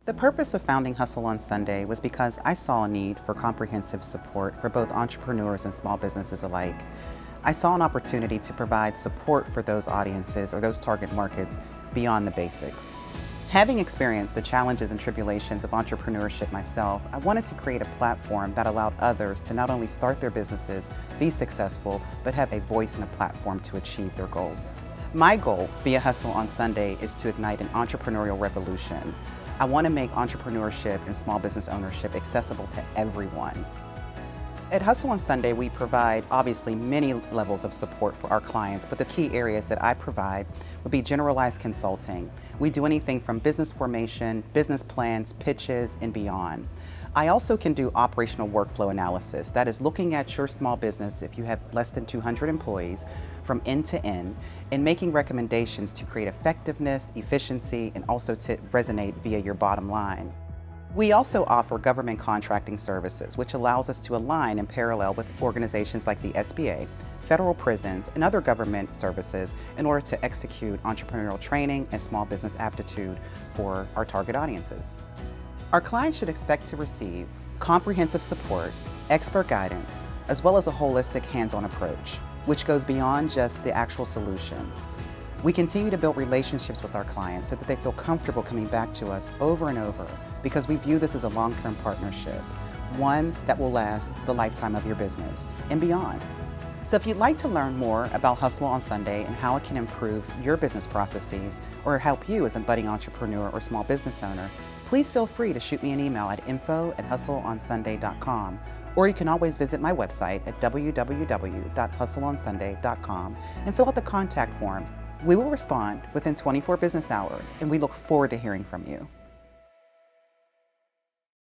The purpose of founding Hustle on Sunday was because I saw a need for comprehensive support for both entrepreneurs and small businesses alike. I saw an opportunity to provide support for those audiences or those target markets beyond the basics. Having experienced the challenges and tribulations of entrepreneurship myself, I wanted to create a platform that allowed others to not only start their businesses, be successful, but have a voice and a platform to achieve their goals. My goal via Hustle on Sunday is to ignite an entrepreneurial revolution. I want to make entrepreneurship and small business ownership accessible to everyone. At Hustle on Sunday, we provide obviously many levels of support for our clients, but the key areas that I provide would be generalized consulting. We do anything from business formation, business plans, pitches, and beyond. I also can do operational workflow analysis. That is looking at your small business, if you have less than 200 employees, from end to end, and making recommendations to create effectiveness, efficiency, and also to resonate via your bottom line. We also offer government contracting services, which allows us to align in parallel with organizations like the SBA, federal prisons, and other government services in order to execute entrepreneurial training and small business aptitude for our target audiences. Our clients should expect to receive comprehensive support, expert guidance, as well as a holistic hands-on approach, which goes beyond just the actual solution. We continue to build relationships with our clients so that they feel comfortable coming back to us over and over, because we view this as a long-term partnership, one that will last the lifetime of your business and beyond. So if you'd like to learn more about Hustle on Sunday and how it can improve your business processes or help you as a budding entrepreneur or small business owner, please feel free to shoot me an email at info@hustleonsunday.com, or you can always visit my website at www.hustleonsunday.com and fill out the contact form. We will respond within 24 business hours, and we look forward to hearing from you.